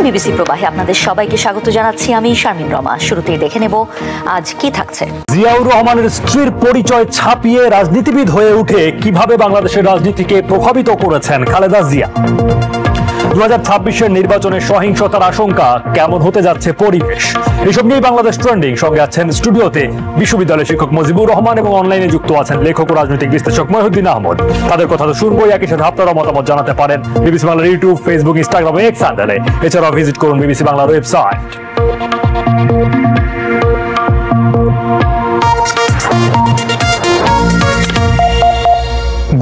BBC প্রবাহে আপনাদের সবাইকে স্বাগত জানাচ্ছি। আমি শারমিন রমা। শুরুতেই দেখে নেব আজ কি থাকছে। জিয়াউর রহমানের স্ত্রীর পরিচয় ছাপিয়ে রাজনীতিবিদ হয়ে উঠে কিভাবে বাংলাদেশের রাজনীতিকে প্রভাবিত করেছেন খালেদা জিয়া। 2026-এর নির্বাচনে সহিংসতার আশঙ্কা, কেমন হতে যাচ্ছে পরিবেশ, এসব নিয়ে বাংলাদেশ ট্রেন্ডিং। সঙ্গে আছেন স্টুডিওতে বিশ্ববিদ্যালয়ের শিক্ষক মুজিবুর রহমান এবং অনলাইনে যুক্ত আছেন লেখক ও রাজনৈতিক বিশ্লেষক মহিউদ্দিন আহমদ। তাদের কথা তো শুনবই, একই সাথে আপনারা মতামত জানাতে পারেন বিবিসি বাংলার ইউটিউব, ফেসবুক, ইনস্টাগ্রাম, এক্স হ্যান্ডেলে। এছাড়াও ভিজিট করুন বিবিসি বাংলার ওয়েবসাইট।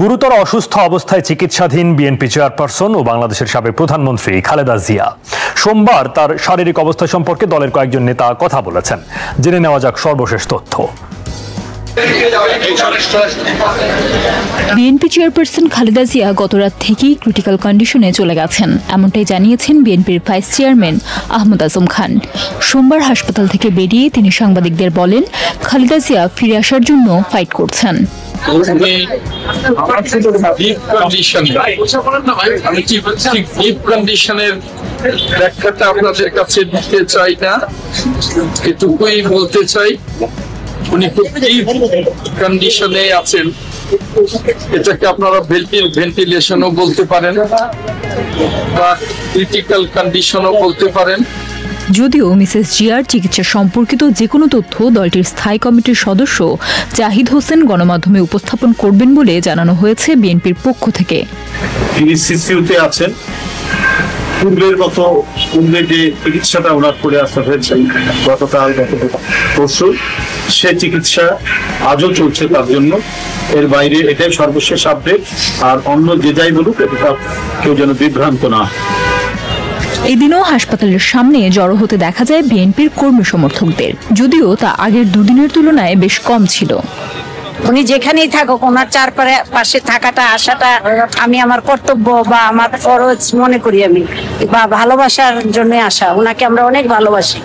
গুরুতর অসুস্থ অবস্থায় চিকিৎসাধীন বিএনপি চেয়ারপারসন ও বাংলাদেশের সাবেক প্রধানমন্ত্রী খালেদা জিয়া সোমবার তার শারীরিক অবস্থা সম্পর্কে দলের কয়েকজন নেতা কথা বলেছেন। জেনে নেওয়া যাক সর্বশেষ তথ্য। বিএনপি চেয়ারপারসন খালেদা জিয়া গতরাত থেকেই ক্রিটিক্যাল কন্ডিশনে চলে গেছেন, এমনটাই জানিয়েছেন বিএনপির ভাইস চেয়ারম্যান আহমদ আজম খান। সোমবার হাসপাতাল থেকে বেরিয়ে তিনি সাংবাদিকদের বলেন, খালেদা জিয়া ফিরে আসার জন্য ফাইট করছেন। ব্যাখ্যাটা আপনাদের কাছে দিতে চাই না, এটুকুই বলতে চাই উনি খুব ডিপ কন্ডিশনে আছেন। এটাকে আপনারা ভেন্টিলেশনও বলতে পারেন বা ক্রিটিক্যাল কন্ডিশনও বলতে পারেন। যদিও মিসেস জিয়ার চিকিৎসা সম্পর্কিত যে কোনো তথ্য দলটির স্থায়ী কমিটির সদস্য জাহিদ হোসেন গণমাধ্যমে উপস্থাপন করবেন বলে জানানো হয়েছে বিএনপির পক্ষ থেকে। তিনি সিসিউতে আছেন, পূর্বের মতো পূর্বে যে চিকিৎসাটা ওনার করে আসতে হয়েছে গতকাল পরশু, সে চিকিৎসা আজও চলছে তার জন্য। এর বাইরে এটাই সর্বশেষ আপডেট। আর অন্য যে যাই বলুক, কেউ যেন বিভ্রান্ত না। এদিনও হাসপাতালের সামনে জড়ো হতে দেখা যায় বিএনপির কর্মী সমর্থকদের, যদিও তা আগের দুদিনের তুলনায় বেশ কম ছিল। উনি যেখানেই থাকুক, ওনার চারপাশে থাকাটা আসাটা আমি আমার কর্তব্য বা আমার ফরজ মনে করি, আমি বা ভালোবাসার জন্য আসা। ওনাকে আমরা অনেক ভালোবাসি।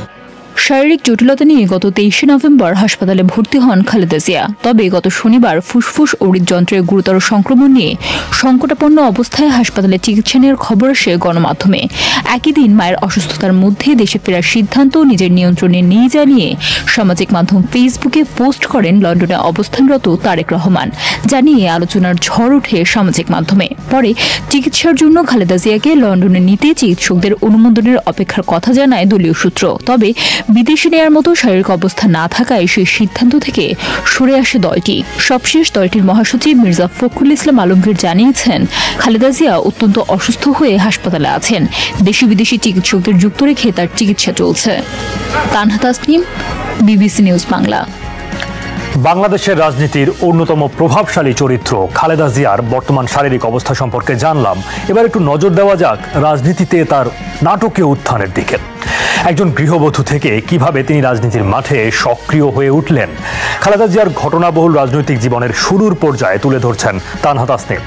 শারীরিক জটিলতা নিয়ে গত 23শে নভেম্বর হাসপাতালে ভর্তি হন খালেদা জিয়া। তবে গত শনিবার ফুসফুস ও হৃদযন্ত্রের গুরুতর সংক্রমণ নিয়ে সংকটাপন্ন অবস্থায় হাসপাতালে চিকিৎসা নেওয়ার খবর আসে গণমাধ্যমে। একই দিন মায়ের অসুস্থতার মধ্যে দেশে ফেরার সিদ্ধান্ত নিজের নিয়ন্ত্রণে নিয়ে জানিয়ে সামাজিক মাধ্যম ফেসবুকে পোস্ট করেন লন্ডনে অবস্থানরত তারেক রহমান, জানিয়ে আলোচনার ঝড় ওঠে সামাজিক মাধ্যমে। পরে চিকিৎসার জন্য খালেদা জিয়াকে লন্ডনে নিতে চিকিৎসকদের অনুমোদনের অপেক্ষার কথা জানায় দলীয় সূত্র। তবে বিদেশে নেয়ার মতো শারীরিক অবস্থা না থাকায় সেই সিদ্ধান্ত থেকে সরে আসে দলটি। সবশেষ দলটির মহাসচিব মির্জা ফখরুল ইসলাম আলমগীর জানিয়েছেন, খালেদা জিয়া অত্যন্ত অসুস্থ হয়ে হাসপাতালে আছেন। দেশি বিদেশি চিকিৎসকদের যুক্ত রেখে তার চিকিৎসা চলছে। Tanha Tasnim, BBC news Bangla. বাংলাদেশের রাজনীতির অন্যতম প্রভাবশালী চরিত্র খালেদা জিয়ার বর্তমান শারীরিক অবস্থা সম্পর্কে জানলাম। এবার একটু নজর দেওয়া যাক রাজনীতিতে তার নাটকীয় উত্থানের দিকে। একজন গৃহবধূ থেকে কিভাবে তিনি রাজনীতির মাঠে সক্রিয় হয়ে উঠলেন, খালেদা জিয়ার ঘটনাবহুল রাজনৈতিক জীবনের শুরুর পর্যায়ে তুলে ধরছেন তানহা তাসনিম।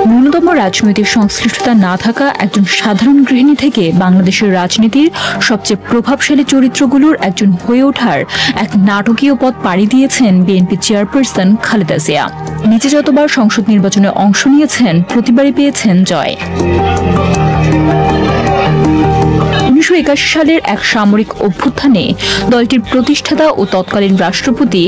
ন্যূনতম রাজনৈতিক সংশ্লিষ্টতা না থাকা একজন সাধারণ গৃহিণী থেকে বাংলাদেশের রাজনীতির সবচেয়ে প্রভাবশালী চরিত্রগুলোর একজন হয়ে ওঠার এক নাটকীয় পথ পাড়ি দিয়েছেন বিএনপি চেয়ারপারসন খালেদা জিয়া। নিজে যতবার সংসদ নির্বাচনে অংশ নিয়েছেন, প্রতিবারই পেয়েছেন জয়। 1981 সালের এক সামরিক অভ্যুত্থানে দলটির প্রতিষ্ঠাতা ও তৎকালীন রাষ্ট্রপতি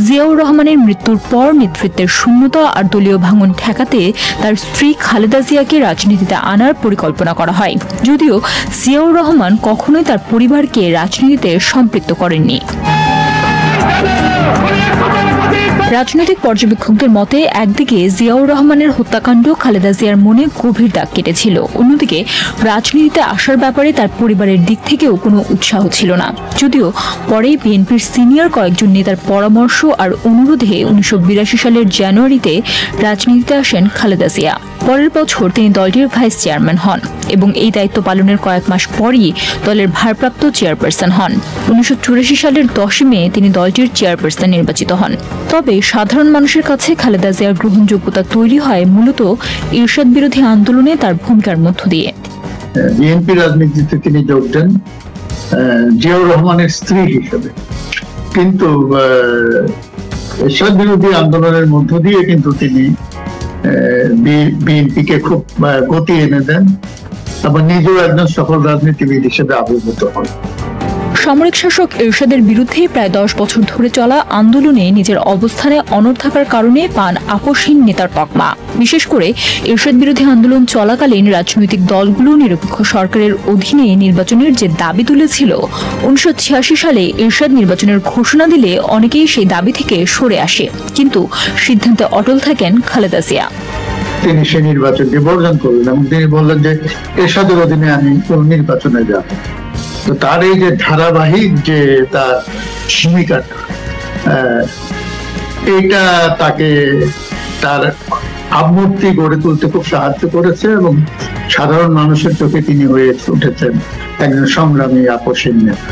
জিয়াউর রহমানের মৃত্যুর পর নেতৃত্বের শূন্যতা আর দলীয় ভাঙন ঠেকাতে তার স্ত্রী খালেদা জিয়াকে রাজনীতিতে আনার পরিকল্পনা করা হয়। যদিও জিয়াউর রহমান কখনোই তার পরিবারকে রাজনীতিতে সম্পৃক্ত করেননি। রাজনৈতিক পর্যবেক্ষকদের মতে একদিকে জিয়াউর রহমানের হত্যাকাণ্ড খালেদা জিয়ার মনে গভীর দাগ কেটেছিল, অন্যদিকে রাজনীতিতে আসার ব্যাপারে তার পরিবারের দিক থেকেও কোনো উৎসাহ ছিল না। যদিও পরে বিএনপির সিনিয়র কয়েকজন নেতার পরামর্শ আর অনুরোধে 1982 সালের জানুয়ারিতে রাজনীতিতে আসেন খালেদা জিয়া। পরের বছর তিনি দলটির ভাইস চেয়ারম্যান হন এবং এই দায়িত্ব পালনের কয়েক মাস পরই দলের ভারপ্রাপ্ত চেয়ারপারসন হন। 1984 সালের 10 মে তিনি দলটির চেয়ারপারসন নির্বাচিত হন। তবে সাধারণ মানুষের কাছে খালেদা জিয়ার গ্রহণযোগ্যতা তৈরি হয় মূলত ইরশাদ বিরোধী আন্দোলনে তার ভূমিকার মধ্য দিয়ে। বিএনপি রাজনীতিতে তিনি যোগ দেন জিয়াউর রহমানের স্ত্রী হিসেবে, কিন্তু ইরশাদ বিরোধী আন্দোলনের মধ্য দিয়ে কিন্তু তিনি বিএনপিকে খুব গতি এনে দেন আবার নিজেও একজন সফল রাজনীতিবিদ হিসেবে আবির্ভূত হন। সামরিক শাসক এরশাদের বিরুদ্ধে প্রায় 10 বছর ধরে চলা আন্দোলনে নিজের অবস্থানে অনড় থাকার কারণে পান আপোষহীন নেতার তকমা। বিশেষ করে এরশাদ বিরোধী আন্দোলন চলাকালীন রাজনৈতিক দলগুলো নিরপেক্ষ সরকারের অধীনে নির্বাচনের যে দাবি তুলেছিল, 1986 সালে এরশাদ নির্বাচনের ঘোষণা দিলে অনেকেই সেই দাবি থেকে সরে আসে, কিন্তু সিদ্ধান্তে অটল থাকেন খালেদা জিয়া। তিনি সেই নির্বাচনকে বর্জন করলেন এবং তিনি বললেন যে এরশাদের অধীনে আমি কোন নির্বাচনে যাব। তো তার এই যে ধারাবাহিক যে তার ভূমিকাটা, এইটা তাকে তার ভাবমূর্তি গড়ে তুলতে খুব সাহায্য করেছে এবং সাধারণ মানুষের চোখে তিনি হয়ে উঠেছেন একজন সংগ্রামী আপোষহীন নেতা।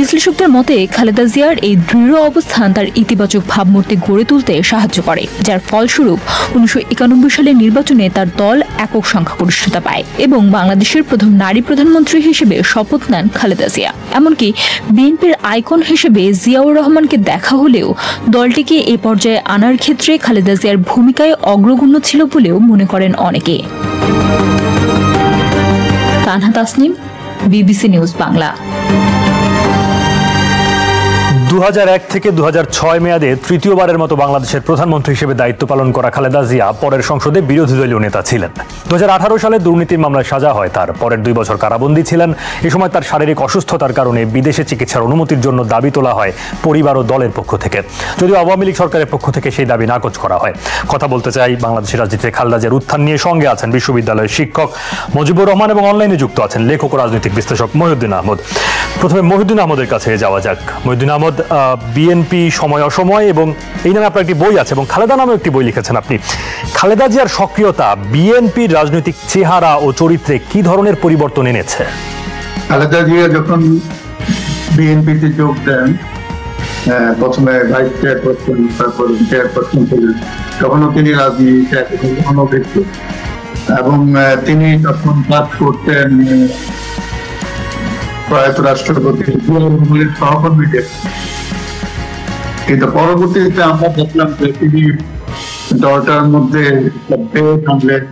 বিশ্লেষকদের মতে খালেদা জিয়ার এই দৃঢ় অবস্থান তার ইতিবাচক ভাবমূর্তি গড়ে তুলতে সাহায্য করে, যার ফলস্বরূপ 1991 সালের নির্বাচনে তার দল একক সংখ্যাগরিষ্ঠতা পায় এবং বাংলাদেশের প্রথম নারী প্রধানমন্ত্রী হিসেবে শপথ নেন খালেদা জিয়া। এমনকি বিএনপির আইকন হিসেবে জিয়াউর রহমানকে দেখা হলেও দলটিকে এ পর্যায়ে আনার ক্ষেত্রে খালেদা জিয়ার ভূমিকায় অগ্রগণ্য ছিল বলেও মনে করেন অনেকে। Tanha Tasnim, BBC news Bangla. 2001 থেকে 2006 মেয়াদে তৃতীয়বারের মতো বাংলাদেশের প্রধানমন্ত্রী হিসেবে দায়িত্ব পালন করা খালেদা জিয়া পরের সংসদে বিরোধী দলীয় নেতা ছিলেন। 2018 সালে দুর্নীতির মামলায় সাজা হয় তার। পরের 2 বছর কারাবন্দী ছিলেন। এ সময় তার শারীরিক অসুস্থতার কারণে বিদেশে চিকিৎসার অনুমতির জন্য দাবি তোলা হয় পরিবার ও দলের পক্ষ থেকে, যদিও আওয়ামী লীগ সরকারের পক্ষ থেকে সেই দাবি নাকচ করা হয়। কথা বলতে চাই বাংলাদেশের রাজনীতিতে খালেদা জিয়ার উত্থান নিয়ে। সঙ্গে আছেন বিশ্ববিদ্যালয়ের শিক্ষক মুজিবুর রহমান এবং অনলাইনে যুক্ত আছেন লেখক ও রাজনৈতিক বিশ্লেষক মহিউদ্দিন আহমদ। প্রথমে মহিউদ্দিন আহমদের কাছে যাওয়া যাক। মহিউদ্দিন আহমদ, বিএনপি সময় অসময় এবং এই নামে আপনার একটি বই আছে এবং খালেদা নামে একটি বই লিখেছেন আপনি। খালেদা জিয়ার সক্রিয়তা বিএনপির রাজনৈতিক চেহারা ও চরিত্রে কি ধরনের পরিবর্তন এনেছে? খালেদা জিয়া যখন বিএনপিতে যোগ দেন, প্রথমে ভাইস চেয়ারপারসন, তারপর চেয়ারপারসন ছিলেন, তখনও তিনি রাজনীতিতে অনভিজ্ঞ এবং তিনি তখন কাজ করতেন প্রয়াত রাষ্ট্রপতি সহকর্মীদের। কিন্তু পরবর্তীতে আমরা দেখলাম যে তিনি দলটার মধ্যে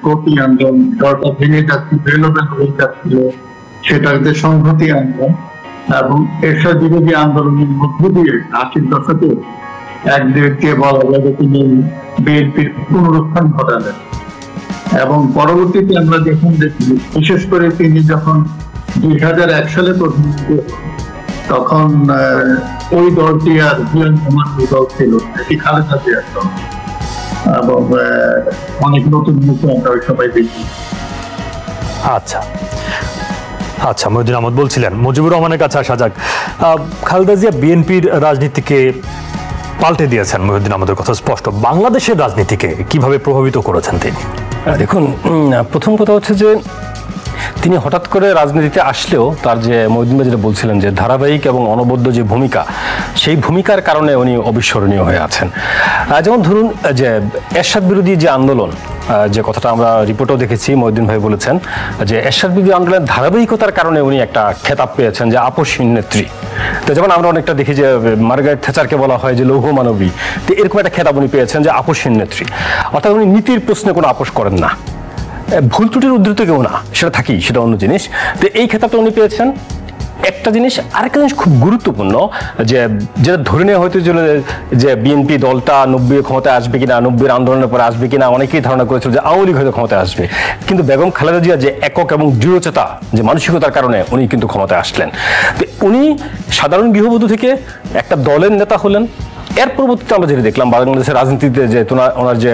গতি আনলেন, দলটা ভেঙে যাচ্ছিল, এলোমেলো হয়ে যাচ্ছিল, সেটাতে সংহতি আনলেন এবং এরশাদ বিরোধী আন্দোলনের মধ্য দিয়ে 80-র দশকে একদিকে বলা যায় যে তিনি বিএনপির পুনরুত্থান ঘটালেন। এবং পরবর্তীতে আমরা যখন দেখি, বিশেষ করে তিনি যখন 2001 সালে প্রধানমন্ত্রী, তখন ওই দলটি আর জিয়াউর রহমান দল ছিল, এটি খালেদা জিয়ার দল এবং অনেক নতুন মুখে আমরা সবাই দেখি। আচ্ছা আচ্ছা, মহিউদ্দিন আহমদ বলছিলেন। মুজিবুর রহমানের কাছে আসা যাক। খালেদা জিয়া বিএনপির রাজনীতিকে পাল্টে দিয়েছেন, মহিউদ্দিন আহমদের কথা স্পষ্ট। বাংলাদেশের রাজনীতিকে কিভাবে প্রভাবিত করেছেন তিনি? দেখুন, প্রথম কথা হচ্ছে যে তিনি হঠাৎ করে রাজনীতিতে আসলেও তার যে মহিউদ্দিন ভাই যেটা বলছিলেন যে ধারাবাহিক এবং অনবদ্য যে ভূমিকা, সেই ভূমিকার কারণে উনি অবিস্মরণীয় হয়ে আছেন। যেমন ধরুন যে এরশাদ বিরোধী যে আন্দোলন, যে কথাটা আমরা রিপোর্টেও দেখেছি, মহিউদ্দিন ভাই বলেছেন যে এরশাদ বিরোধী আন্দোলনের ধারাবাহিকতার কারণে উনি একটা খেতাব পেয়েছেন যে আপোষহীন নেত্রী। তো যেমন আমরা অনেকটা দেখি যে মার্গারেট থ্যাচারকে বলা হয় যে লৌহ মানবী, তো এরকম একটা খেতাব উনি পেয়েছেন যে আপোষহীন নেত্রী। অর্থাৎ উনি নীতির প্রশ্নে কোনো আপোষ করেন না, ভুল ত্রুটির উদ্ধৃত কেউ না, সেটা থাকি, সেটা অন্য জিনিস। তো এই খেতাবটা উনি পেয়েছেন। একটা জিনিস, আরেকটা জিনিস খুব গুরুত্বপূর্ণ, যে যেটা ধরে নেওয়া হয়তো যে বিএনপি দলটা 90 ক্ষমতায় আসবে কিনা, 90-র আন্দোলনের পরে আসবে কিনা, অনেকেই ধারণা করেছিল যে আওয়ামী লীগ হয়তো ক্ষমতায় আসবে। কিন্তু বেগম খালেদা জিয়া যে একক এবং দৃঢ়চেতা যে মানসিকতার কারণে উনি কিন্তু ক্ষমতায় আসলেন। তো উনি সাধারণ গৃহবধূ থেকে একটা দলের নেতা হলেন। এর পরবর্তীতে আমরা যেটা দেখলাম বাংলাদেশের রাজনীতিতে যে ওনার যে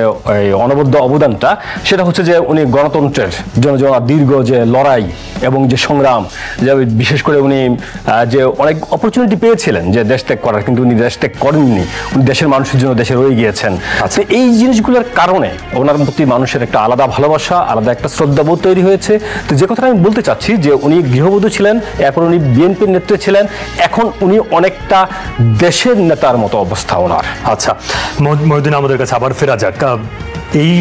অনবদ্য অবদানটা, সেটা হচ্ছে যে উনি গণতন্ত্রের জন্য দীর্ঘ যে লড়াই এবং যে সংগ্রাম, যে বিশেষ করে উনি যে অনেক অপরচুনিটি পেয়েছিলেন যে দেশ ত্যাগ করার, কিন্তু উনি দেশ ত্যাগ করেননি, উনি দেশের মানুষের জন্য দেশে রয়ে গিয়েছেন। আচ্ছা, এই জিনিসগুলোর কারণে ওনার প্রতি মানুষের একটা আলাদা ভালোবাসা, আলাদা একটা শ্রদ্ধাবোধ তৈরি হয়েছে। তো যে কথাটা আমি বলতে চাচ্ছি যে উনি গৃহবধূ ছিলেন, এরপর উনি বিএনপির নেত্রী ছিলেন, এখন উনি অনেকটা দেশের নেতার মতো অবস্থা ওনার। আচ্ছা, মহিউদ্দিন আহমদের কাছে আবার ফেরা যাক। এই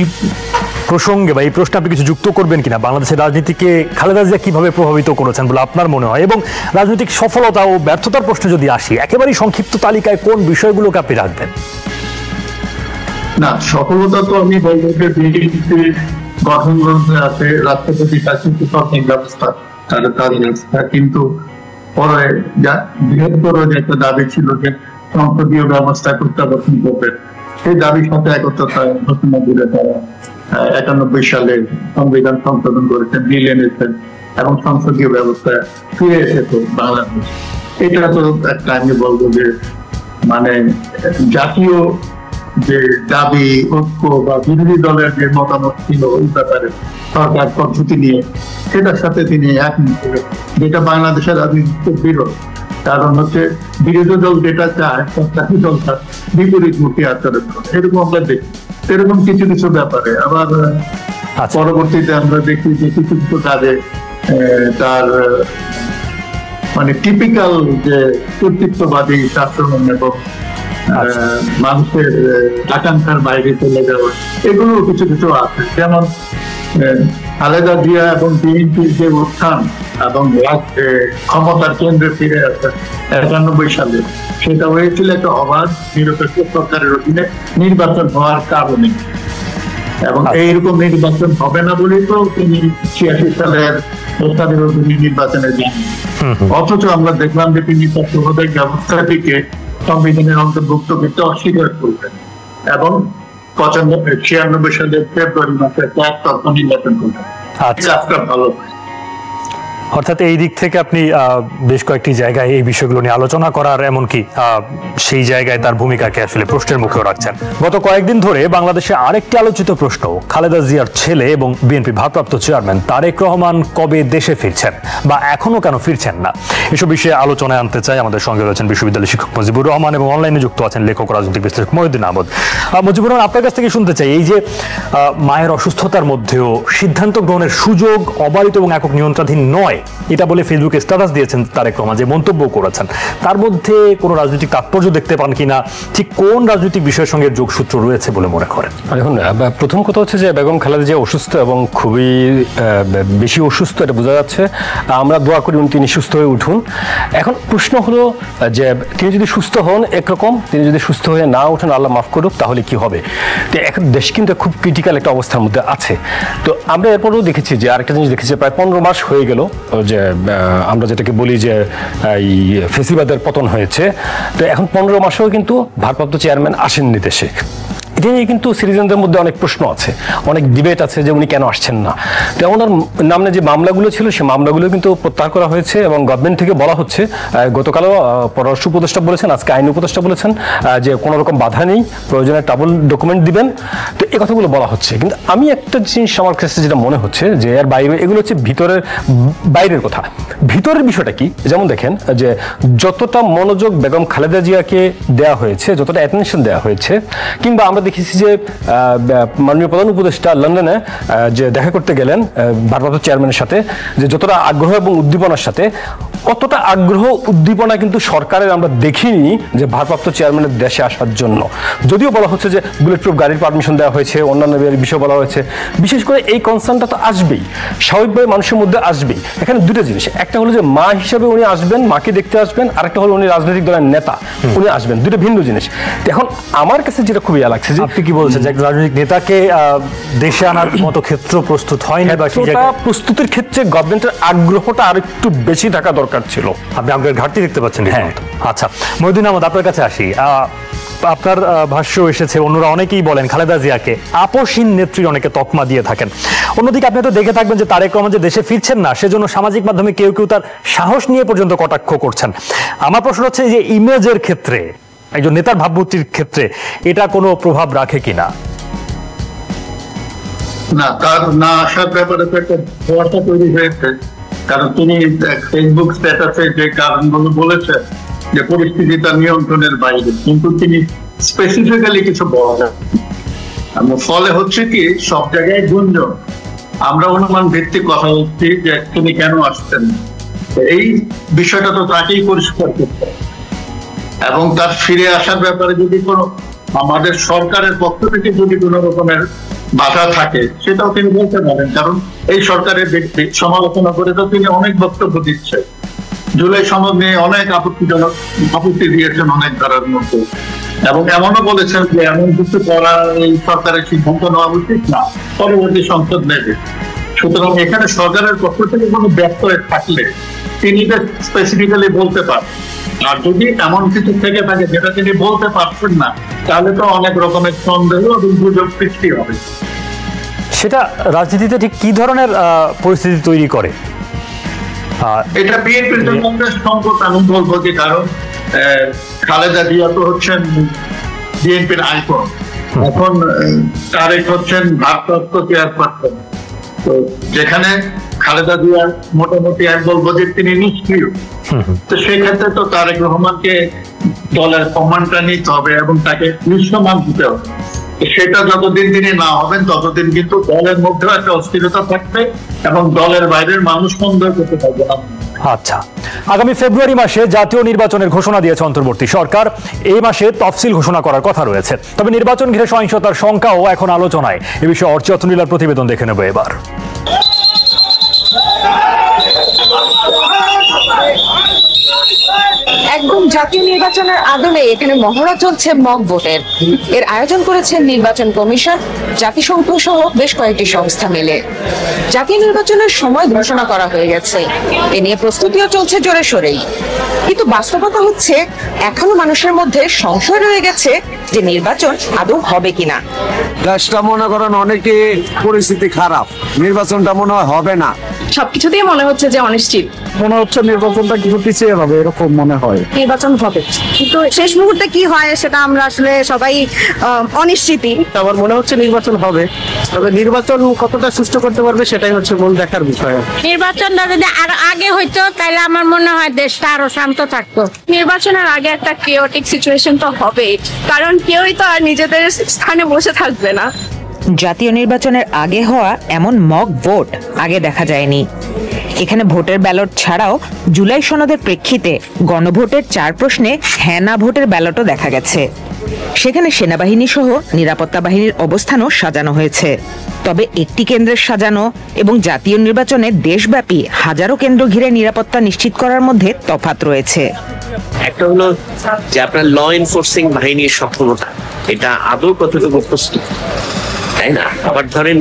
প্রসঙ্গে বা এই প্রশ্নে আপনি কিছু যুক্ত করবেন কিনা? বাংলাদেশের রাজনীতিকে খালেদা জিয়া কিভাবে প্রভাবিত করেছেন বলে আপনার মনে হয়? এবং রাজনৈতিক সফলতা ও ব্যর্থতার প্রশ্নে যদি আসি, একেবারেই সংক্ষিপ্ত তালিকায় কোন বিষয়গুলোকে আপনি রাখবেন? না, সফলতা তো আমি বলবো যে বিএনপিতে গঠন গ্রন্থে আছে রাষ্ট্রপতি শাসিত সরকার ব্যবস্থা, তার ব্যবস্থা, কিন্তু পরে বৃহত্তর যে একটা দাবি ছিল যে সংসদীয় ব্যবস্থা প্রত্যাবর্তন করবেন, সেই দাবির সাথে একত্রতা ঘোষণা দিলে তারা 91 সালে সংবিধান সংশোধন করেছেন, বিল এনেছেন এবং সংসদীয় ব্যবস্থা ফিরে এসেছে বাংলাদেশ। এটা তো একটা আমি বলবো যে মানে জাতীয় যে দাবি, ঐক্য বা বিরোধী দলের যে মতামত ছিল ওই ব্যাপারে সরকার পদ্ধতি নিয়ে সেটার সাথে তিনি একমত, যেটা বাংলাদেশের রাজনীতির বিরোধ। কারণ হচ্ছে বিরোধী দল যেটা চায় সরকারি দল তার বিপরীতমুখী আচরণ করে, এরকম আমরা দেখি। এরকম কিছু কিছু ব্যাপারে আবার পরবর্তীতে আমরা দেখি যে কিছু কিছু কাজে তার মানে টিপিক্যাল যে কর্তৃত্ববাদী আচরণ এবং মানুষের আকাঙ্ক্ষার বাইরে চলে যাওয়া, এগুলো কিছু কিছু আছে। যেমন খালেদা জিয়া এবং বিএনপির যে উত্থান এবং ক্ষমতার কেন্দ্রে ফিরে আসে 91 সালে, সেটা হয়েছিল একটা অবাধ নিরপেক্ষ সরকারের অধীনে নির্বাচন হওয়ার কারণে, এবং এইরকম নির্বাচন হবে না বলেই তো তিনি 86 সালের সরকারের অধীনে নির্বাচনে যান। অথচ আমরা দেখলাম যে তিনি তত্ত্বাবধায়ক ব্যবস্থাটিকে সংবিধানের অন্তর্ভুক্ত করতে অস্বীকার করবেন এবং 96 সালের ফেব্রুয়ারি মাসে তখন নির্বাচন করবেন। ভালো। অর্থাৎ এই দিক থেকে আপনি বেশ কয়েকটি জায়গায় এই বিষয়গুলো নিয়ে আলোচনা করার, এমনকি সেই জায়গায় তার ভূমিকাকে আসলে প্রশ্নের মুখেও রাখছেন। গত কয়েকদিন ধরে বাংলাদেশে আরেকটি আলোচিত প্রশ্ন, খালেদা জিয়ার ছেলে এবং বিএনপি ভারপ্রাপ্ত চেয়ারম্যান তারেক রহমান কবে দেশে ফিরছেন বা এখনো কেন ফিরছেন না, এসব বিষয়ে আলোচনায় আনতে চাই। আমাদের সঙ্গে রয়েছেন বিশ্ববিদ্যালয়ের শিক্ষক মুজিবুর রহমান এবং অনলাইনে যুক্ত আছেন লেখক রাজনৈতিক বিশ্লেষক মহিউদ্দিন আহমদ। মুজিবুর রহমান, আপনার কাছ থেকে শুনতে চাই, এই যে মায়ের অসুস্থতার মধ্যেও সিদ্ধান্ত গ্রহণের সুযোগ অবারিত এবং একক নিয়ন্ত্রণাধীন নয়, এটা বলে ফেসবুকে স্ট্যাটাস দিয়েছেন তারেক রহমান, যে মন্তব্য করেছেন, তার মধ্যে কোনো রাজনৈতিক তাৎপর্য দেখতে পান কিনা, ঠিক কোন রাজনৈতিক বিষয়ের সঙ্গে যোগসূত্র রয়েছে বলে মনে করেন? এখন প্রথম কথা হচ্ছে যে বেগম খালেদা জিয়া অসুস্থ এবং খুবই বেশি অসুস্থ, এটা বোঝা যাচ্ছে। আমরা দোয়া করি তিনি সুস্থ হয়ে উঠুন। এখন প্রশ্ন হলো যে তিনি যদি সুস্থ হন একরকম, তিনি যদি সুস্থ হয়ে না উঠেন, আল্লাহ মাফ করুক, তাহলে কি হবে? তো এখন দেশ কিন্তু খুব ক্রিটিক্যাল একটা অবস্থার মধ্যে আছে। তো আমরা এরপরেও দেখেছি যে আরেকটা জিনিস দেখেছি, প্রায় 15 মাস হয়ে গেল যে আমরা যেটাকে বলি যে এই ফেসিবাদের পতন হয়েছে। তো এখন 15 মাসেও কিন্তু ভারপ্রাপ্ত চেয়ারম্যান আসেননি দেশে। এটা নিয়ে কিন্তু সিটিজেনদের মধ্যে অনেক প্রশ্ন আছে, অনেক ডিবেট আছে যে উনি কেন আসছেন না। তো ওনার নামে যে মামলাগুলো ছিল সেই মামলাগুলো কিন্তু প্রত্যাহার করা হয়েছে এবং গভর্নমেন্ট থেকে বলা হচ্ছে, গতকালও পররাষ্ট্র উপদেষ্টা বলেছেন, আজকে আইন উপদেষ্টা বলেছেন যে কোনো রকম বাধা নেই, প্রয়োজনে ট্রাভেল ডকুমেন্ট দিবেন। তো এই কথাগুলো বলা হচ্ছে, কিন্তু আমি একটা জিনিস আমার কাছে যেটা মনে হচ্ছে যে এর বাইরে, এগুলো হচ্ছে বাইরের কথা। ভিতরের বিষয়টা কি? যেমন দেখেন যে যতটা মনোযোগ বেগম খালেদা জিয়াকে দেওয়া হয়েছে, যতটা অ্যাটেনশন দেওয়া হয়েছে, কিংবা আমরা দেখেছি যে মাননীয় প্রধান উপদেষ্টা লন্ডনে যে দেখা করতে গেলেন ভারপ্রাপ্ত চেয়ারম্যানের সাথে, যে যতটা আগ্রহ এবং উদ্দীপনার সাথে, অতটা আগ্রহ উদ্দীপনা কিন্তু সরকারের আমরা দেখিনি যে ভারপ্রাপ্ত চেয়ারম্যানের দেশে আসার জন্য। যদিও বলা হচ্ছে যে বুলেট প্রুফ গাড়ির পারমিশন দেওয়া হয়েছে, অন্যান্য বিষয় বলা হয়েছে, বিশেষ করে এই কনসার্নটা তো আসবেই, স্বাভাবিকভাবে মানুষের মধ্যে আসবেই। এখানে দুটো জিনিস, একটা হলো যে মা হিসাবে উনি আসবেন, মাকে দেখতে আসবেন, আরেকটা হলো উনি রাজনৈতিক দলের নেতা, উনি আসবেন, দুটো ভিন্ন জিনিস। এখন আমার কাছে যেটা খুবই লাগছে, যে আপনি কি বলছেন যে রাজনৈতিক নেতাকে দেশে আনার মতো ক্ষেত্র প্রস্তুত হয়নি, বা প্রস্তুতির ক্ষেত্রে গভর্নমেন্টের আগ্রহটা আর একটু বেশি থাকা দরকার ছিল। আপনি আগ্রহের ঘাটতি দেখতে পাচ্ছেন? হ্যাঁ। আচ্ছা, মহিউদ্দিন আহমদ, আপনার কাছে আসি। আপনার ভাষ্য এসেছে, অন্যরা অনেকেই বলেন খালেদা জিয়াকে আপসহীন নেত্রী অনেকে তকমা দিয়ে থাকেন। অন্যদিকে আপনি তো দেখে থাকবেন যে তারেক রহমান যে দেশে ফিরছেন না, সেজন্য সামাজিক মাধ্যমে কেউ কেউ তার সাহস নিয়ে পর্যন্ত কটাক্ষ করছেন। আমার প্রশ্ন হচ্ছে যে ইমেজের ক্ষেত্রে, একজন নেতার ভাবমূর্তির ক্ষেত্রে এটা কোনো প্রভাব রাখে কিনা? না, তার না আসার ব্যাপারে তো একটা ভরসা তৈরি হয়েছে, কারণ তিনি ফেসবুক স্ট্যাটাসে যে কারণগুলো বলেছেন যে পরিস্থিতি তার নিয়ন্ত্রণের বাইরে, কিন্তু তিনি স্পেসিফিক্যালি কিছু বলেন। ফলে হচ্ছে কি, সব জায়গায় গুঞ্জন, আমরা অনুমান ভিত্তিক কথা বলছি যে তিনি কেন আসছেন, এই বিষয়টা তো তাকেই পরিষ্কার করতে, এবং তার ফিরে আসার ব্যাপারে যদি কোনো আমাদের সরকারের পক্ষ থেকে যদি কোনো রকমের বাধা থাকে, সেটাও তিনি বলতে পারেন। কারণ এই সরকারের সমালোচনা করে তো তিনি অনেক বক্তব্য দিচ্ছেন, জুলাই সনদ নিয়ে অনেক আপত্তি দিয়েছেন অনেক ধারার মধ্যে, এবং এমনও বলেছেন যে এমন কিছু করা এই সরকারের সিদ্ধান্ত নেওয়া উচিত না, পরবর্তী সংসদ নেবে। সুতরাং এখানে সরকারের পক্ষ থেকে কোনো ব্যত্যয় থাকলে তিনি স্পেসিফিক্যালি বলতে পারেন, আর যদি এমন কিছু থেকে থাকে যেটা তিনি বলতে পারছেন না, তাহলে তো অনেক রকমের সন্দেহ এবং গুজব সৃষ্টি হবে। সেটা রাজনীতিতে ঠিক কি ধরনের পরিস্থিতি তৈরি করে? এটা বিএনপির জন্য সংকট আমি বলবো, যে কারণ খালেদা জিয়া তো হচ্ছেন বিএনপির আইকন, এখন তারেক হচ্ছেন ভারপ্রাপ্ত চেয়ারপারসন। তো যেখানে খালেদা জিয়া মোটামুটি আমি বলবো যে তিনি নিষ্ক্রিয়, তো সেক্ষেত্রে তো তারেক রহমানকে দলের কমান্ডটা নিতে হবে এবং তাকে দৃশ্যমান দিতে হবে। সেটা যতদিন তিনি না হবেন ততদিন কিন্তু দলের মধ্যে একটা অস্থিরতা থাকবে এবং দলের বাইরের মানুষ সন্দেহ করতে পারবে না। আচ্ছা, আগামী ফেব্রুয়ারি মাসে জাতীয় নির্বাচনের ঘোষণা দিয়েছে অন্তর্বর্তী সরকার। এই মাসে তফসিল ঘোষণা করার কথা রয়েছে, তবে নির্বাচন ঘিরে সহিংসতার শঙ্কাও এখন আলোচনায়। এ বিষয়ে অর্চয়ত্র নীলার প্রতিবেদন দেখে নেব এবার। একদম জাতীয় নির্বাচনের আদলে এখানে মহড়া চলছে মক ভোটের। এর আয়োজন করেছেন নির্বাচন কমিশন, জাতিসংঘ সহ বেশ কয়েকটি সংস্থা মিলে। জাতীয় নির্বাচনের সময় ঘোষণা করা হয়ে গেছে, এ নিয়ে প্রস্তুতিও চলছে জোরে সোরেই। কিন্তু বাস্তবতা হচ্ছে এখনো মানুষের মধ্যে সংশয় রয়ে গেছে যে নির্বাচন আদৌ হবে কিনা। দেশটা মনে করেন অনেকে পরিস্থিতি খারাপ, নির্বাচনটা মনে হয় হবে না। সবকিছুতেই মনে হচ্ছে যে অনিশ্চিত, মনে হচ্ছে নির্বাচনটা কিছু পিছিয়ে হবে, এরকম মনে হয়। নির্বাচন হবে কিন্তু শেষ মুহূর্তে কি হয় সেটা আমরা আসলে সবাই অনিশ্চিতই। আমার মনে হচ্ছে নির্বাচন হবে, তবে নির্বাচন কতটা সুষ্ঠু করতে পারবে সেটাই হচ্ছে মূল দেখার বিষয়। নির্বাচনটা যদি আরো আগে হইতো তাহলে আমার মনে হয় দেশটা আরো শান্ত থাকতো। নির্বাচনের আগে একটা কেওটিক সিচুয়েশন তো হবেই, কারণ কেউই তো আর নিজেদের স্থানে বসে থাকবে না। জাতীয় নির্বাচনের আগে হওয়া এমন মক ভোট আগে দেখা যায়নি। এখানে ভোটের ব্যালট ছাড়াও জুলাই সনদের প্রেক্ষিতে গণভোটের 4 প্রশ্নে হ্যাঁ না ভোটের ব্যালটও দেখা গেছে। সেখানে সেনাবাহিনী সহ নিরাপত্তা বাহিনীর অবস্থানও সাজানো হয়েছে। তবে একটি কেন্দ্রের সাজানো এবং জাতীয় নির্বাচনে দেশব্যাপী হাজারো কেন্দ্র ঘিরে নিরাপত্তা নিশ্চিত করার মধ্যে তফাৎ রয়েছে। একটা হলো যে আপনার ল এনফোর্সিং বাহিনীর সক্ষমতা, এটা আদৌ কতটুকু প্রস্তুত, তাই না? আবার ধরেন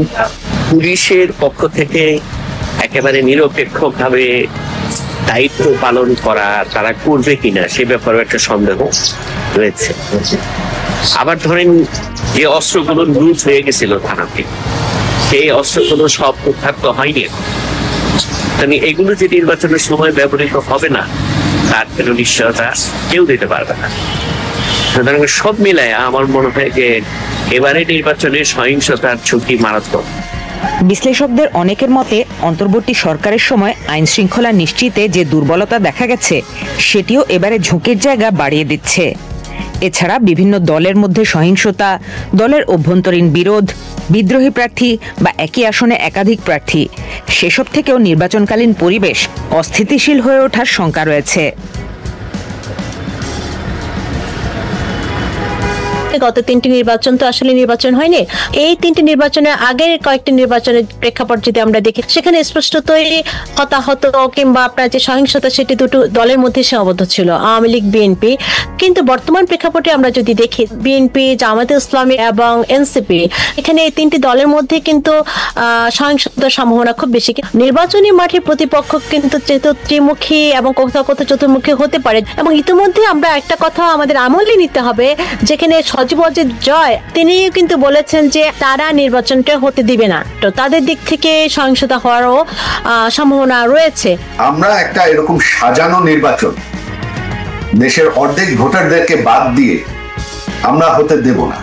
পুলিশের পক্ষ থেকে একেবারে নিরপেক্ষভাবে দায়িত্ব পালন করা তারা করবে কিনা সে ব্যাপারে একটা সন্দেহ রয়েছে। আবার ধরেন যে অস্ত্রগুলো লুট হয়ে গেছিল থানাতে, সেই অস্ত্রগুলো সব উদ্ধার তো হয়নি। এগুলো যে নির্বাচনের সময় ব্যবহৃত হবে না তার কোনো নিশ্চয়তা কেউ দিতে পারবে না। সুতরাং সব মিলায় আমার মনে হয় যে এবারে নির্বাচনে সহিংসতার ঝুঁকি মারাত্মক। বিশ্লেষকদের অনেকের মতে অন্তর্বর্তী সরকারের সময় আইন শৃঙ্খলা নিশ্চিতে যে দুর্বলতা দেখা গেছে সেটিও এবারে ঝুঁকির জায়গা বাড়িয়ে দিচ্ছে। এছাড়া বিভিন্ন দলের মধ্যে সহিংসতা, দলের অভ্যন্তরীণ বিরোধ, বিদ্রোহী প্রার্থী বা একই আসনে একাধিক প্রার্থী, সেসব থেকেও নির্বাচনকালীন পরিবেশ অস্থিতিশীল হয়ে ওঠার শঙ্কা রয়েছে। গত 3টি নির্বাচন তো আসলে নির্বাচন হয়নি। এই 3টি নির্বাচনের আগের কয়েকটি নির্বাচনের প্রেক্ষাপট যদি আমরা দেখি, সেখানে স্পষ্টতই হতাহত কিংবা আপনার যে সহিংসতা সেটি দুটো দলের মধ্যে সীমাবদ্ধ ছিল, আওয়ামী লীগ, বিএনপি। কিন্তু বর্তমান প্রেক্ষাপটে আমরা যদি দেখি, বিএনপি, জামায়াতে ইসলামী এবং এনসিপি, এখানে এই 3টি দলের মধ্যে কিন্তু সহিংসতার সম্ভাবনা খুব বেশি। নির্বাচনী মাঠে প্রতিপক্ষ কিন্তু ত্রিমুখী এবং কোথাও কোথাও চতুর্মুখী হতে পারে। এবং ইতিমধ্যে আমরা একটা কথা আমাদের আমলে নিতে হবে, যেখানে সজীব ওয়াজেদ জয় তিনি কিন্তু বলেছেন যে তারা নির্বাচনটা হতে দিবে না, তো তাদের দিক থেকে সহিংসতা হওয়ারও সম্ভাবনা রয়েছে। আমরা একটা এরকম সাজানো নির্বাচন দেশের অর্ধেক ভোটারদেরকে বাদ দিয়ে আমরা হতে দেব না।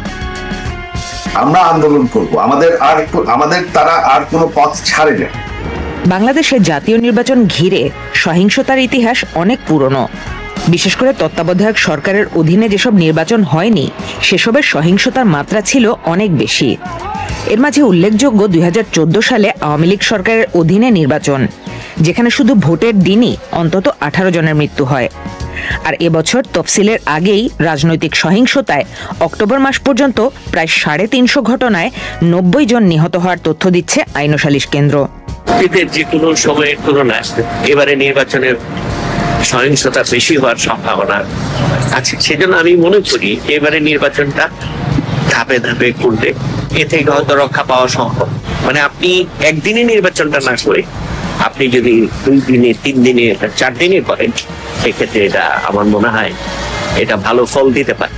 আমরা আন্দোলন করব, আমাদের তারা আর কোনো পথ ছাড়ে না। বাংলাদেশের জাতীয় নির্বাচন ঘিরে সহিংসতার ইতিহাস অনেক পুরনো। বিশেষ করে তত্ত্বাবধায়ক সরকারের অধীনে যেসব নির্বাচন হয়নি সেসবের সহিংসতার মাত্রা ছিল অনেক বেশি। এর মাঝে উল্লেখযোগ্য 2014 সালে আওয়ামী লীগ সরকারের অধীনে নির্বাচন, যেখানে শুধু ভোটের দিনই অন্তত 18 জনের মৃত্যু হয়। আর এবছর তফসিলের আগেই রাজনৈতিক সহিংসতায় অক্টোবর মাস পর্যন্ত প্রায় 350 ঘটনায় 90 জন নিহত হওয়ার তথ্য দিচ্ছে আইন ও সালিশ কেন্দ্র। যে কোনো সময়ের তুলনায় এবারে নির্বাচনের সহিংসতা বেশি হওয়ার সম্ভাবনা আছে। সেজন্য আমি মনে করি এবারে নির্বাচনটা ধাপে ধাপে করলে এ থেকে হয়তো রক্ষা পাওয়া সম্ভব। মানে আপনি একদিনে নির্বাচনটা না করে আপনি যদি 2 দিনে 3 দিনে 4 দিনে করেন, সেক্ষেত্রে এটা আমার মনে হয় এটা ভালো ফল দিতে পারে।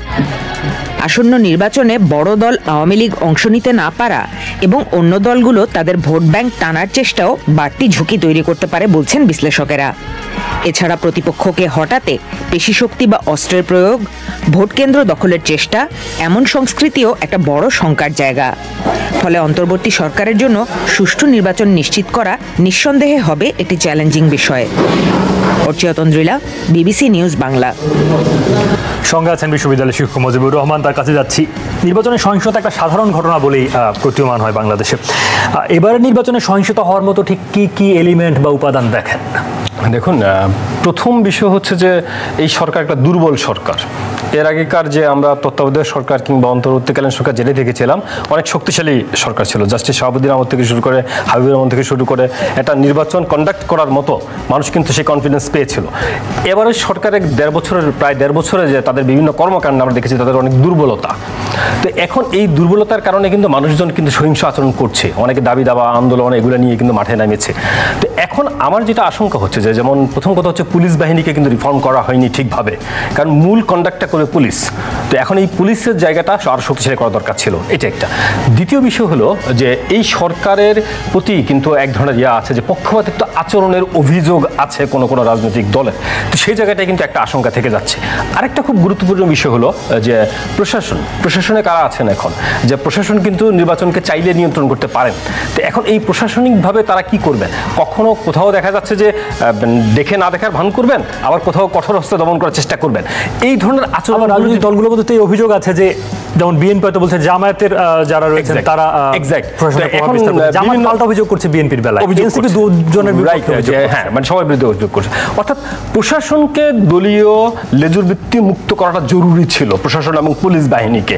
আসন্ন নির্বাচনে বড় দল আওয়ামী লীগ অংশ নিতে না পারা এবং অন্য দলগুলো তাদের ভোট ব্যাংক টানার চেষ্টাও বাড়তি ঝুঁকি তৈরি করতে পারে বলছেন বিশ্লেষকেরা। এছাড়া প্রতিপক্ষকে হটাতে পেশিশক্তি বা অস্ত্রের প্রয়োগ, ভোট কেন্দ্র দখলের চেষ্টা, এমন সংস্কৃতিও একটা বড় শঙ্কার জায়গা। ফলে অন্তর্বর্তী সরকারের জন্য সুষ্ঠু নির্বাচন নিশ্চিত করা নিঃসন্দেহে হবে একটি চ্যালেঞ্জিং বিষয়। অর্চিয়া তন্দ্রিলা, বিবিসি নিউজ বাংলা। সঙ্গে আছেন বিশ্ববিদ্যালয়ের শিক্ষক মুজিবুর রহমান, তার কাছে যাচ্ছি। নির্বাচনের সহিংসতা একটা সাধারণ ঘটনা বলেই প্রতীয়মান হয় বাংলাদেশে। এবারের নির্বাচনে সহিংসতা হওয়ার মতো ঠিক কি কি এলিমেন্ট বা উপাদান দেখেন? দেখুন, প্রথম বিষয় হচ্ছে যে এই সরকার একটা দুর্বল সরকার। এর আগেকার যে আমরা তত্ত্বাবধায়ক সরকার কিংবা অন্তর্বর্তীকালীন সরকার জেলে দেখেছিলাম, অনেক শক্তিশালী সরকার ছিল। জাস্টিস শাহাবুদ্দিন আহমদ থেকে শুরু করে, হাবিবুর রহমান থেকে শুরু করে একটা নির্বাচন কন্ডাক্ট করার মতো মানুষ কিন্তু সেই কনফিডেন্স পেয়েছিল। এবারের সরকারের প্রায় দেড় বছরে যে তাদের বিভিন্ন কর্মকাণ্ড আমরা দেখেছি, তাদের অনেক দুর্বলতা। তো এখন এই দুর্বলতার কারণে কিন্তু মানুষজন কিন্তু সহিংস আচরণ করছে, অনেকে দাবি দাবা আন্দোলন এগুলো নিয়ে কিন্তু মাঠে নেমেছে। তো এখন আমার যেটা আশঙ্কা হচ্ছে যে, যেমন প্রথম কথা হচ্ছে পুলিশ বাহিনীকে কিন্তু রিফর্ম করা হয়নি ঠিকভাবে, কারণ মূল কন্ডাক্টটা করে পুলিশ। তো এখন এই পুলিশের জায়গাটা আরো শক্তিশালী করা দরকার ছিল, এটা একটা। দ্বিতীয় বিষয় হলো যে এই সরকারের প্রতি কিন্তু এক ধরনের আছে যে পক্ষপাতিত্ব আচরণের অভিযোগ আছে কোনো কোনো রাজনৈতিক দলের। তো সেই জায়গাটায় কিন্তু একটা আশঙ্কা থেকে যাচ্ছে। আরেকটা খুব গুরুত্বপূর্ণ বিষয় হলো যে প্রশাসনে কারা আছেন এখন, যে প্রশাসন কিন্তু নির্বাচনকে চাইলে নিয়ন্ত্রণ করতে পারেন। তো এখন এই প্রশাসনিকভাবে তারা কি করবেন? কখনো কোথাও দেখা যাচ্ছে যে দেখে না দেখার ভান করবেন, আবার কোথাও কঠোর হস্তে দমন করার চেষ্টা করবেন। এই ধরনের আচরণ রাজনৈতিক দলগুলোর মধ্যে এই অভিযোগ আছে যে, যেমন বিএনপি হয়তো বলছে জামায়াতের যারা রয়েছেন তারা জামায়াত পাল্টা অভিযোগ করছে বিএনপির বেলায়, এনসিপি দুজনের বিরুদ্ধে, হ্যাঁ, মানে সবার বিরুদ্ধে অভিযোগ করছে। অর্থাৎ প্রশাসনকে দলীয় লেজুর বৃত্তি মুক্ত করাটা জরুরি ছিল, প্রশাসন এবং পুলিশ বাহিনীকে।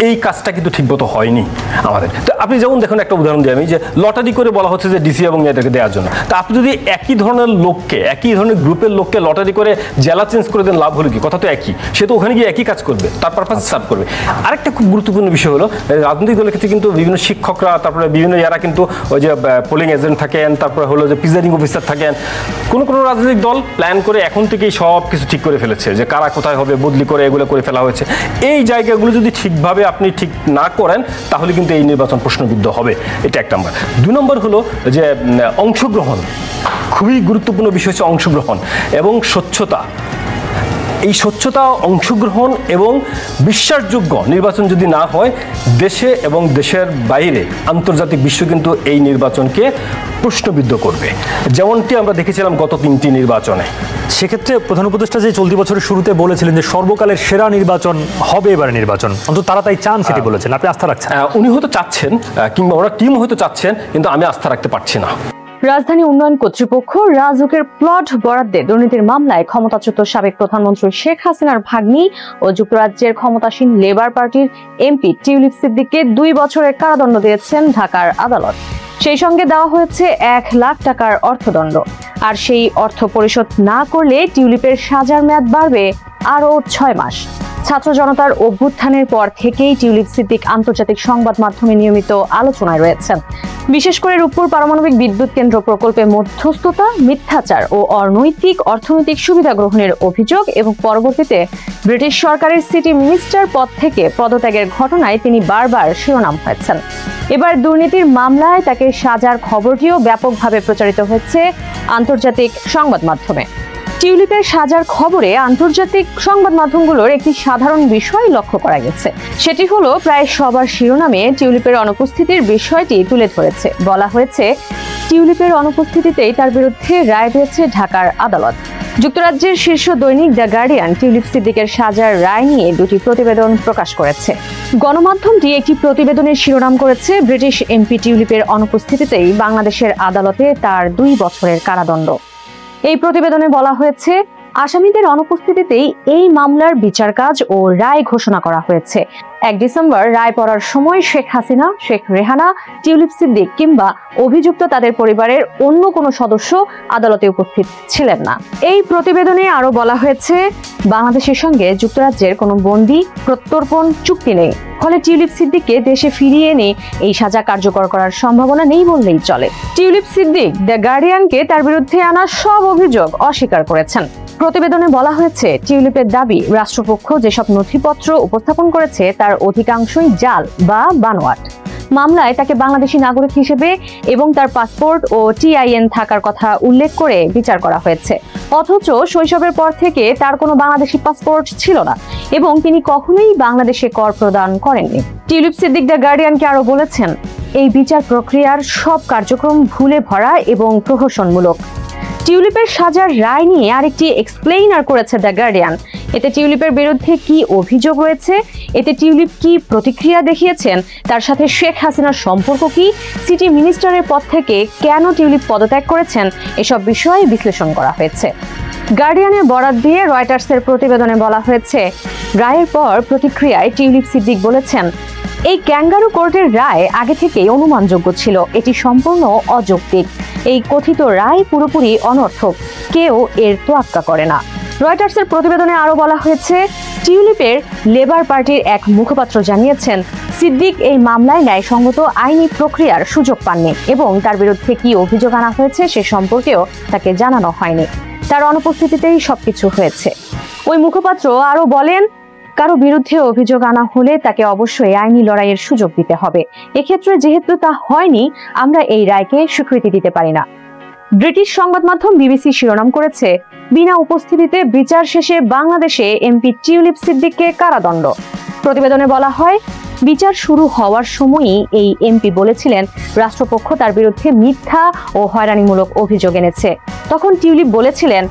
এই কাজটা কিন্তু ঠিকমতো হয়নি আমাদের। তো আপনি যেমন দেখুন, একটা উদাহরণ দিই আমি, যে লটারি করে বলা হচ্ছে যে ডিসি এবং এটাকে দেওয়ার জন্য। তা আপনি যদি একই ধরনের লোককে, একই ধরনের গ্রুপের লোককে লটারি করে জেলা চেঞ্জ করে দেন, লাভ হলো কি? কথা তো একই, সে তো ওখানে গিয়ে একই কাজ করবে, তার পারপাসে সার্ভ করবে। আরেকটা খুব গুরুত্বপূর্ণ বিষয় হলো, রাজনৈতিক দলের ক্ষেত্রে কিন্তু বিভিন্ন শিক্ষকরা, তারপরে বিভিন্ন ইয়ারা কিন্তু ওই যে পোলিং এজেন্ট থাকেন, তারপরে হলো যে প্রিজাইডিং অফিসার থাকেন। কোনো কোনো রাজনৈতিক দল প্ল্যান করে এখন থেকেই সব কিছু ঠিক করে ফেলেছে, যে কারা কোথায় হবে, বদলি করে এগুলো করে ফেলা হয়েছে। এই জায়গাগুলো যদি ঠিকভাবে আপনি ঠিক না করেন, তাহলে কিন্তু এই নির্বাচন প্রশ্নবিদ্ধ হবে। এটা এক নম্বর। 2 নম্বর হলো যে অংশগ্রহণ। খুবই গুরুত্বপূর্ণ বিষয় হচ্ছে অংশগ্রহণ এবং স্বচ্ছতা। এই স্বচ্ছতা, অংশগ্রহণ এবং বিশ্বাসযোগ্য নির্বাচন যদি না হয়, দেশে এবং দেশের বাইরে আন্তর্জাতিক বিশ্ব কিন্তু এই নির্বাচনকে প্রশ্নবিদ্ধ করবে, যেমনটি আমরা দেখেছিলাম গত 3টি নির্বাচনে। সেক্ষেত্রে প্রধান উপদেষ্টা যে চলতি বছরের শুরুতে বলেছিলেন যে সর্বকালের সেরা নির্বাচন হবে এবারে নির্বাচন, অন্তত তারা তাই চান, সেটি বলেছেন। আপনি আস্থা রাখছেন? উনি হয়তো চাচ্ছেন, কিংবা ওরা টিম হয়তো চাচ্ছেন, কিন্তু আমি আস্থা রাখতে পারছি না। রাজধানী উন্নয়ন কর্তৃপক্ষ রাজউকের প্লট বরাদ্দে দুর্নীতির মামলায় ক্ষমতাচ্যুত সাবেক প্রধানমন্ত্রী শেখ হাসিনার ভাগ্নি ও যুক্তরাজ্যের ক্ষমতাসীন লেবার পার্টির এমপি টিউলিপ সিদ্দিককে 2 বছরের কারাদণ্ড দিয়েছেন ঢাকার আদালত। সেই সঙ্গে দেওয়া হয়েছে 1 লাখ টাকার অর্থদণ্ড। আর সেই অর্থ পরিশোধ না করলে টিউলিপের সাজার মেয়াদ বাড়বে আরও 6 মাস। ছাত্র জনতার অভ্যুত্থানের পর থেকেই টিউলিপ সিদ্দিক আন্তর্জাতিক সংবাদ মাধ্যমে নিয়মিত আলোচনায় রয়েছেন। বিশেষ করে রূপপুর পারমাণবিক বিদ্যুৎ কেন্দ্র প্রকল্পে মধ্যস্থতা, মিথ্যাচার ও অনৈতিক অর্থনৈতিক সুবিধা গ্রহণের অভিযোগ এবং পরবর্তীতে ব্রিটিশ সরকারের সিটি মিনিস্টার পদ থেকে পদত্যাগের ঘটনায় তিনি বারবার শিরোনাম হয়েছেন। এবার দুর্নীতির মামলায় তাকে সাজার খবরটিও ব্যাপকভাবে প্রচারিত হচ্ছে আন্তর্জাতিক সংবাদ মাধ্যমে। টিউলিপের সাজার খবরে আন্তর্জাতিক সংবাদ মাধ্যমগুলোর একটি সাধারণ বিষয় লক্ষ্য করা গেছে। সেটি হলো, প্রায় সবার শিরোনামে টিউলিপের অনুপস্থিতির বিষয়টি তুলে ধরেছে। বলা হয়েছে, টিউলিপের অনুপস্থিতিতেই তার বিরুদ্ধে রায় দিয়েছে ঢাকার আদালত। যুক্তরাজ্যের শীর্ষ দৈনিক দ্য গার্ডিয়ান টিউলিপ সিদ্দিকের সাজার রায় নিয়ে 2টি প্রতিবেদন প্রকাশ করেছে। গণমাধ্যমটি একটি প্রতিবেদনের শিরোনাম করেছে, ব্রিটিশ এমপি টিউলিপের অনুপস্থিতিতেই বাংলাদেশের আদালতে তার 2 বছরের কারাদণ্ড। এই প্রতিবেদনে বলা হয়েছে, আসামিদের অনুপস্থিতিতেই এই মামলার বিচার কাজ ও রায় ঘোষণা করা হয়েছে। 1 ডিসেম্বর রায় পড়ার সময় শেখ হাসিনা, শেখ রেহানা, টিউলিপ সিদ্দিক কিংবা অভিযুক্ত তাদের পরিবারের অন্য কোনো সদস্য আদালতে উপস্থিত ছিলেন না। এই প্রতিবেদনে আরো বলা হয়েছে, বাংলাদেশের সঙ্গে যুক্তরাজ্যের কোনো বন্দী প্রত্যর্পণ চুক্তি নেই, ফলে টিউলিপ সিদ্দিককে দেশে ফিরিয়ে এনে এই সাজা কার্যকর করার সম্ভাবনা নেই বললেই চলে। টিউলিপ সিদ্দিক দ্য গার্ডিয়ানকে তার বিরুদ্ধে আনা সব অভিযোগ অস্বীকার করেছেন। প্রতিবেদনে বলা হয়েছে, টিউলিপের দাবি রাষ্ট্রপক্ষ যেসব নথিপত্র উপস্থাপন করেছে তার অধিকাংশই জাল বা বানোয়াট। মামলায় তাকে বাংলাদেশি নাগরিক হিসেবে এবং তার পাসপোর্ট ও টিআইএন থাকার কথা উল্লেখ করে বিচার করা হয়েছে, অথচ শৈশবের পর থেকে তার কোনো বাংলাদেশি পাসপোর্ট ছিল না এবং তিনি কখনোই বাংলাদেশে কর প্রদান করেননি। টিউলিপ সিদ্দিক দ্য গার্ডিয়ানকে আরো বলেছেন, এই বিচার প্রক্রিয়ার সব কার্যক্রম ভুলে ভরা এবং প্রহসনমূলক। টিউলিপের সাজার রায় নিয়ে আরেকটি এক্সপ্লেইনার করেছে দ্য গার্ডিয়ান। এতে টিউলিপের বিরুদ্ধে কি অভিযোগ রয়েছে, এতে টিউলিপ কি প্রতিক্রিয়া দেখিয়েছেন, তার সাথে শেখ হাসিনার সম্পর্ক কি, সিটি মিনিস্টারের পদ থেকে কেন টিউলিপ পদত্যাগ করেছেন, এসব বিষয়ে বিশ্লেষণ করা হয়েছে। গার্ডিয়ানের বরাত দিয়ে রয়টার্সের প্রতিবেদনে বলা হয়েছে, রায়ের পর প্রতিক্রিয়ায় টিউলিপ সিদ্দিক বলেছেন, এই ক্যাঙ্গারু কোর্টের রায় আগে থেকেই অনুমানযোগ্য ছিল, এটি সম্পূর্ণ অযৌক্তিক। এই কথিত রায় পুরোপুরি অনর্থক, কেউ এর তোয়াক্কা করে না। রয়টার্সের প্রতিবেদনে আরো বলা হয়েছে, টিউলিপের লেবার পার্টির এক মুখপাত্র জানিয়েছেন, সিদ্দিক এই মামলায় ন্যায়সঙ্গত আইনি প্রক্রিয়ার সুযোগ পাননি এবং তার বিরুদ্ধে কি অভিযোগ আনা হয়েছে সে সম্পর্কেও তাকে জানানো হয়নি। তার অনুপস্থিতিতেই সবকিছু হয়েছে। ওই মুখপাত্র আরো বলেন, কারো বিরুদ্ধে অভিযোগ আনা হলে তাকে অবশ্যই আইনি লড়াইয়ের সুযোগ দিতে হবে। এক্ষেত্রে যেহেতু তা হয়নি, আমরা এই রায়কে স্বীকৃতি দিতে পারি না। ব্রিটিশ সংবাদ মাধ্যম বিবিসি শিরোনাম করেছে, বিনা উপস্থিতিতে বিচার শেষে বাংলাদেশে এমপি টিউলিপ সিদ্দিককে কারাদণ্ড। প্রতিবেদনে বলা হয়, বিচার শুরু হওয়ার সময়ই এই এমপি বলেছিলেন রাষ্ট্রপক্ষ তার বিরুদ্ধে মিথ্যা ও হয়রানিমূলক অভিযোগ এনেছে। তখন টিউলিপ বলেছিলেন,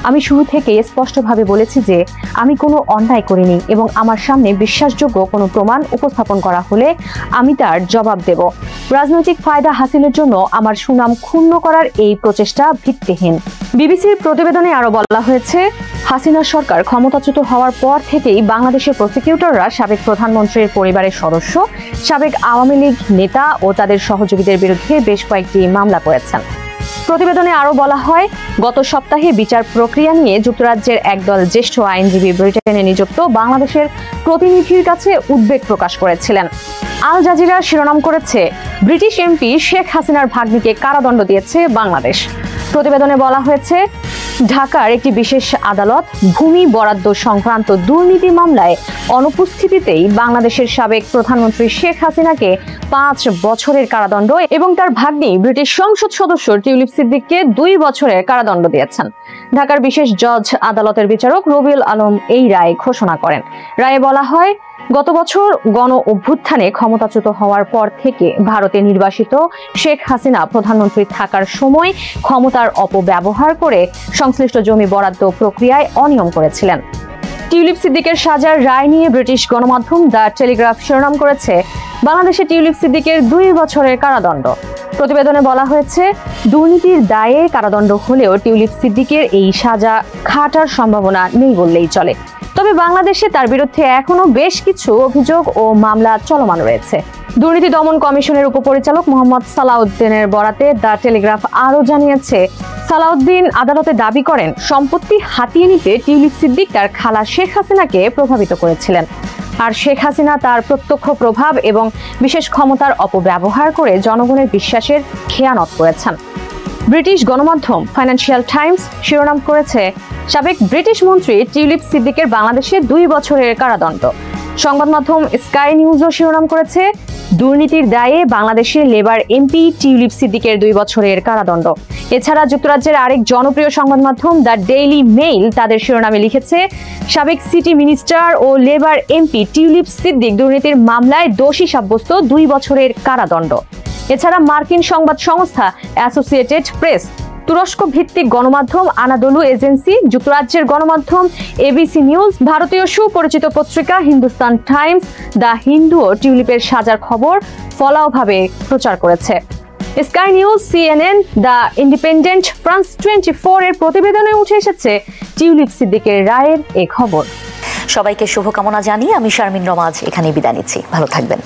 আমি শুরু থেকে স্পষ্টভাবে বলেছি যে আমি কোনো অন্যায় করিনি এবং আমার সামনে বিশ্বাসযোগ্য কোনো প্রমাণ উপস্থাপন করা হলে আমি তার জবাব দেব। রাজনৈতিক ফায়দা হাসিলের জন্য আমার সুনাম ক্ষুণ্ণ করার এই প্রচেষ্টা ভিত্তিহীন। বিবিসির প্রতিবেদনে আরো বলা হয়েছে, হাসিনা সরকার ক্ষমতাচ্যুত হওয়ার পর থেকেই বাংলাদেশের প্রসিকিউটররা সাবেক প্রধানমন্ত্রীর পরিবারের সদস্য, সাবেক আওয়ামী লীগ নেতা ও তাদের সহযোগীদের বিরুদ্ধে বেশ কয়েকটি মামলা করেছেন। প্রতিবেদনে আরো বলা হয়, গত সপ্তাহে বিচার প্রক্রিয়া নিয়ে যুক্তরাজ্যের একদল জ্যেষ্ঠ আইনজীবী ব্রিটেনে নিযুক্ত বাংলাদেশের প্রতিনিধির কাছে উদ্বেগ প্রকাশ করেছিলেন। আল জাজিরা শিরোনাম করেছে, ব্রিটিশ এমপি শেখ হাসিনার ভাগ্নিকে কারাদণ্ড দিয়েছে বাংলাদেশ। প্রতিবেদনে বলা হয়েছে, ঢাকার একটি বিশেষ আদালত ভূমি বরাদ্দ সংক্রান্ত দুর্নীতি মামলায় অনুপস্থিতিতেই বাংলাদেশের সাবেক প্রধানমন্ত্রী শেখ হাসিনাকে 5 বছরের কারাদণ্ড এবং তার ভাগ্নি ব্রিটিশ সংসদ সদস্য টিউলিপ সিদ্দিককে 2 বছরের কারাদণ্ড দিয়েছেন। ঢাকার বিশেষ জজ আদালতের বিচারক রবিউল আলম এই রায় ঘোষণা করেন। রায়ে বলা হয়, গত বছর গণ অভ্যুত্থানে ক্ষমতাচ্যুত হওয়ার পর থেকে ভারতে নির্বাসিত শেখ হাসিনা প্রধানমন্ত্রী থাকার সময় ক্ষমতার অপব্যবহার করে সংশ্লিষ্ট জমি বরাদ্দ প্রক্রিয়ায় অনিয়ম করেছিলেন। টিউলিপ সিদ্দিকের সাজার রায় নিয়ে ব্রিটিশ গণমাধ্যম দ্য টেলিগ্রাফ শিরোনাম করেছে, বাংলাদেশে টিউলিপ সিদ্দিকের 2 বছরের কারাদণ্ড। প্রতিবেদনে বলা হয়েছে, দুর্নীতির দায়ে কারাদণ্ড হলেও টিউলিপ সিদ্দিকের এই সাজা খাটার সম্ভাবনা নেই বললেই চলে। তবে বাংলাদেশে তার বিরুদ্ধে এখনো বেশ কিছু অভিযোগ ও মামলা চলমান রয়েছে। দুর্নীতি দমন কমিশনের উপপরিচালক মোহাম্মদ সালাউদ্দিনের বরাতে দ্য টেলিগ্রাফ আরও জানিয়েছে, সালাউদ্দিন আদালতে দাবি করেন সম্পত্তি হাতিয়ে নিতে টিউলিপ সিদ্দিক তার খালা শেখ হাসিনাকে প্রভাবিত করেছিলেন, আর শেখ হাসিনা তার প্রত্যক্ষ প্রভাব এবং বিশেষ ক্ষমতার অপব্যবহার করে জনগণের বিশ্বাসের খেয়ানত করেছেন। ব্রিটিশ গণমাধ্যম ফাইন্যান্সিয়াল টাইমস শিরোনাম করেছে, সাবেক ব্রিটিশ মন্ত্রী টিউলিপ সিদ্দিকের বাংলাদেশে 2 বছরের কারাদণ্ড। সংবাদ মাধ্যম স্কাই নিউজও শিরোনাম করেছে, দুর্নীতির দায়ে বাংলাদেশের লেবার এমপি টিউলিপ সিদ্দিকের 2 বছরের কারাদণ্ড। এছাড়া যুক্তরাজ্যের আরেক জনপ্রিয় সংবাদ মাধ্যম দ্য ডেইলি মেইল তাদের শিরোনামে লিখেছে, সাবেক সিটি মিনিস্টার ও লেবার এমপি টিউলিপ সিদ্দিক দুর্নীতির মামলায় দোষী সাব্যস্ত 2 বছরের কারাদণ্ড। এছাড়া মার্কিন সংবাদ সংস্থা অ্যাসোসিয়েটেড প্রেস, তুরস্ক ভিত্তিক গণমাধ্যম আনাদোলু এজেন্সি, যুক্তরাজ্যের গণমাধ্যম এবিসি নিউজ, ভারতীয় সুপরিচিত পত্রিকা হিন্দুস্তান টাইমস, দ্য হিন্দু ও টিউলিপের সাজার খবর ফলাওভাবে প্রচার করেছে। Sky news, CNN, the independent, France 24 এর প্রতিবেদনে উঠে এসেছে, টিউলিপ সিদ্দিকের রায়ের এ খবর। সবাইকে শুভকামনা জানিয়ে আমি শারমিন রমাজ এখানেই বিদায় নিচ্ছি। ভালো থাকবেন।